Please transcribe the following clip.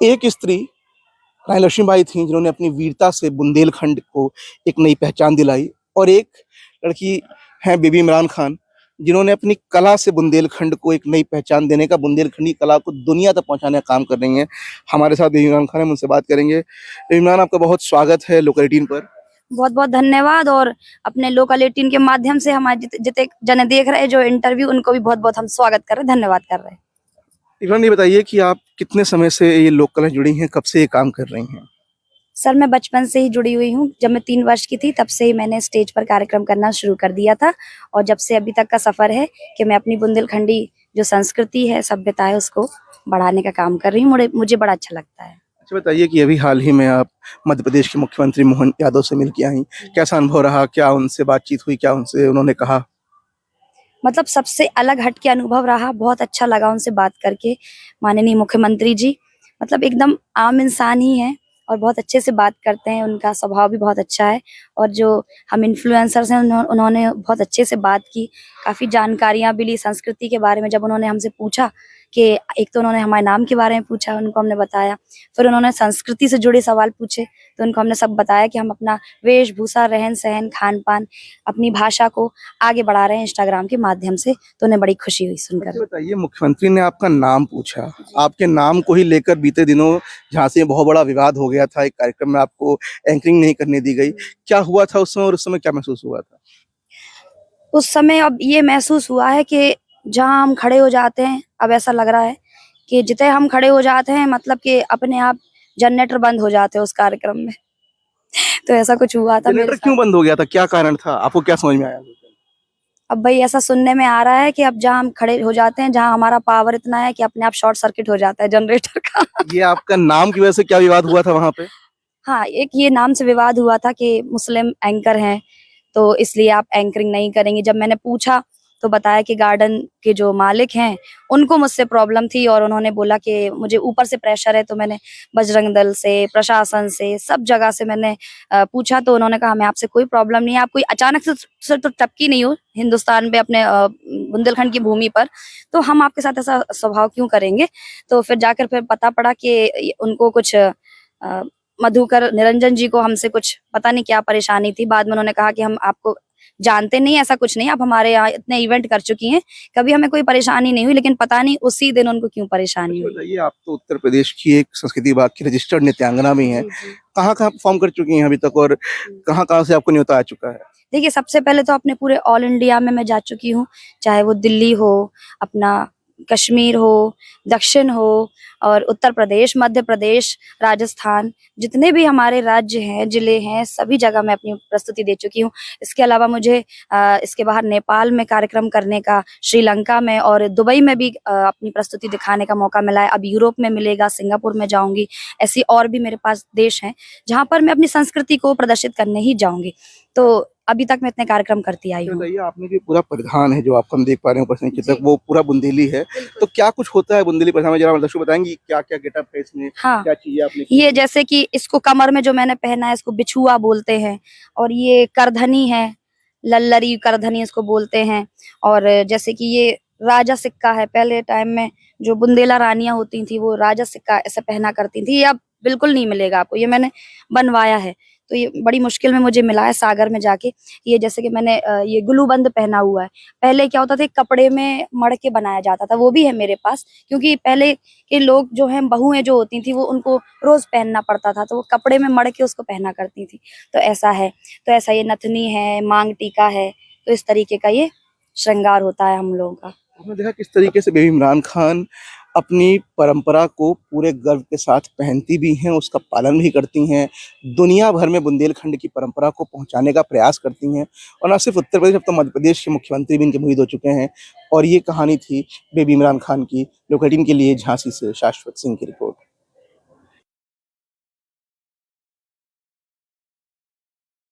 एक स्त्री रानी लक्ष्मीबाई थीं जिन्होंने अपनी वीरता से बुंदेलखंड को एक नई पहचान दिलाई, और एक लड़की हैं बेबी इमरान खान, जिन्होंने अपनी कला से बुंदेलखंड को एक नई पहचान देने का, बुंदेलखंडी कला को दुनिया तक पहुंचाने का काम कर रही हैं। हमारे साथ बेबी इमरान खान हैं, उनसे बात करेंगे। बेबी इमरान, आपका बहुत स्वागत है लोकल 18 पर। बहुत बहुत धन्यवाद। और अपने लोकल 18 के माध्यम से हमारे जितने जने देख रहे हैं जो इंटरव्यू, उनको भी बहुत बहुत हम स्वागत कर रहे हैं, धन्यवाद कर रहे हैं। इमरान, ये बताइए कि आप कितने समय से ये लोक कला जुड़ी हैं, कब से ये काम कर रही हैं? सर, मैं बचपन से ही जुड़ी हुई हूँ। जब मैं 3 वर्ष की थी तब से ही मैंने स्टेज पर कार्यक्रम करना शुरू कर दिया था, और जब से अभी तक का सफर है कि मैं अपनी बुंदेलखंडी जो संस्कृति है, सभ्यता है, उसको बढ़ाने का काम कर रही हूँ। मुझे बड़ा अच्छा लगता है। अच्छा, बताइए कि अभी हाल ही में आप मध्य प्रदेश के मुख्यमंत्री मोहन यादव से मिल के आई, कैसा अनुभव रहा? क्या उनसे बातचीत हुई? क्या उनसे उन्होंने कहा? मतलब सबसे अलग हट के अनुभव रहा। बहुत अच्छा लगा उनसे बात करके। माननीय मुख्यमंत्री जी मतलब एकदम आम इंसान ही हैं और बहुत अच्छे से बात करते हैं। उनका स्वभाव भी बहुत अच्छा है, और जो हम इन्फ्लुएंसर्स हैं उन्होंने बहुत अच्छे से बात की, काफ़ी जानकारियाँ भी ली संस्कृति के बारे में। जब उन्होंने हमसे पूछा कि एक तो उन्होंने हमारे नाम के बारे में पूछा, उनको हमने बताया, फिर उन्होंने संस्कृति से जुड़े सवाल पूछे, तो उनको हमने सब बताया कि हम अपना वेशभूषा, रहन सहन, खान पान, अपनी भाषा को आगे बढ़ा रहे हैं इंस्टाग्राम के माध्यम से। तो उन्हें बड़ी खुशी हुई सुनकर। अच्छा, बताइए, मुख्यमंत्री ने आपका नाम पूछा, आपके नाम को ही लेकर बीते दिनों झांसी में बहुत बड़ा विवाद हो गया था। एक कार्यक्रम में आपको एंकरिंग नहीं करने दी गई, क्या हुआ था उस समय, और उस समय क्या महसूस हुआ था? उस समय अब ये महसूस हुआ है कि जहाँ हम खड़े हो जाते हैं, अब ऐसा लग रहा है कि जितने हम खड़े हो जाते हैं, मतलब कि अपने आप जनरेटर बंद हो जाते हैं उस कार्यक्रम में। तो ऐसा कुछ हुआ था मेरे जनरेटर साथ। क्यों बंद हो गया था? क्या कारण था? आपको क्या समझ में आया? अब भाई ऐसा सुनने में आ रहा है कि अब जहाँ हम खड़े हो जाते हैं, जहाँ हमारा पावर इतना है कि अपने आप शॉर्ट सर्किट हो जाता है जनरेटर का। ये आपका नाम की वजह से क्या विवाद हुआ था वहां पे? हाँ, एक ये नाम से विवाद हुआ था कि मुस्लिम एंकर हैं, तो इसलिए आप एंकरिंग नहीं करेंगी। जब मैंने पूछा तो बताया कि गार्डन के जो मालिक हैं, उनको मुझसे प्रॉब्लम थी, और उन्होंने बोला कि मुझे ऊपर से प्रेशर है। तो मैंने बजरंग दल से, प्रशासन से, सब जगह से मैंने पूछा, तो उन्होंने कहा हमें आपसे कोई प्रॉब्लम नहीं है। आप कोई अचानक से तो टपकी नहीं हो हिंदुस्तान पे, अपने बुंदेलखंड की भूमि पर, तो हम आपके साथ ऐसा स्वभाव क्यों करेंगे। तो फिर जाकर फिर पता पड़ा कि उनको कुछ मधुकर निरंजन जी को हमसे कुछ पता नहीं क्या परेशानी थी। बाद में उन्होंने कहा कि हम आपको जानते नहीं, ऐसा कुछ नहीं, आप हमारे यहाँ इतने इवेंट कर चुकी हैं, कभी हमें कोई परेशानी नहीं हुई, लेकिन पता नहीं उसी दिन उनको क्यों परेशानी हुई। बताइए, आप तो उत्तर प्रदेश की एक संस्कृति विभाग की रजिस्टर्ड नृत्यांगना भी हैं, जी, जी। कहाँ कहाँ परफॉर्म कर चुकी हैं अभी तक, और कहाँ कहाँ से आपको न्योता आ चुका है? देखिए, सबसे पहले तो अपने पूरे ऑल इंडिया में मैं जा चुकी हूँ, चाहे वो दिल्ली हो, अपना कश्मीर हो, दक्षिण हो, और उत्तर प्रदेश, मध्य प्रदेश, राजस्थान, जितने भी हमारे राज्य हैं, जिले हैं, सभी जगह मैं अपनी प्रस्तुति दे चुकी हूँ। इसके अलावा मुझे इसके बाहर नेपाल में कार्यक्रम करने का, श्रीलंका में और दुबई में भी अपनी प्रस्तुति दिखाने का मौका मिला है। अब यूरोप में मिलेगा, सिंगापुर में जाऊँगी। ऐसी और भी मेरे पास देश हैं, जहाँ पर मैं अपनी संस्कृति को प्रदर्शित करने ही जाऊँगी। तो अभी तक मैं इतने कार्यक्रम करती आई हूँ। बताइए, आपने जो पूरा परिधान है, जो आप हम देख पा रहे हैं ऊपर से नीचे तक, जी। वो पूरा बुंदेली है, तो क्या कुछ होता है बुंदेली परिधान में? जरा मतलब दर्शकों को बताएंगी क्या क्या गेटअप है इसमें, हाँ, क्या चीजें आपने की ये हैं? जैसे कि इसको कमर में जो मैंने पहना है, इसको बिछुआ बोलते हैं, और ये करधनी है, लल्लरी करधनी इसको बोलते हैं। और जैसे कि ये राजा सिक्का है, पहले टाइम में जो बुंदेला रानियां होती थी, वो राजा सिक्का ऐसा पहना करती थी। ये अब बिल्कुल नहीं मिलेगा आपको, ये मैंने बनवाया है। तो ये बड़ी मुश्किल में मुझे मिला है सागर में जाके। ये जैसे कि मैंने ये ग्लूबंद पहना हुआ है। पहले क्या होता था, कपड़े में मड़ के बनाया जाता था, वो भी है मेरे पास, क्योंकि पहले के लोग जो हैं, बहुएं जो होती थी, वो उनको रोज पहनना पड़ता था, तो वो कपड़े में मड़ के उसको पहना करती थी। तो ऐसा है। तो ऐसा ये नथनी है, मांग टीका है, तो इस तरीके का ये श्रृंगार होता है हम लोगों का। आपने देखा किस तरीके से बेबी इमरान खान अपनी परंपरा को पूरे गर्व के साथ पहनती भी हैं, उसका पालन भी करती हैं, दुनिया भर में बुंदेलखंड की परंपरा को पहुंचाने का प्रयास करती हैं, और न सिर्फ उत्तर प्रदेश, अब तो मध्य प्रदेश के मुख्यमंत्री भी इनके मुरीद हो चुके हैं। और ये कहानी थी बेबी इमरान खान की। लोकल 18 के लिए झांसी से शाश्वत सिंह की रिपोर्ट।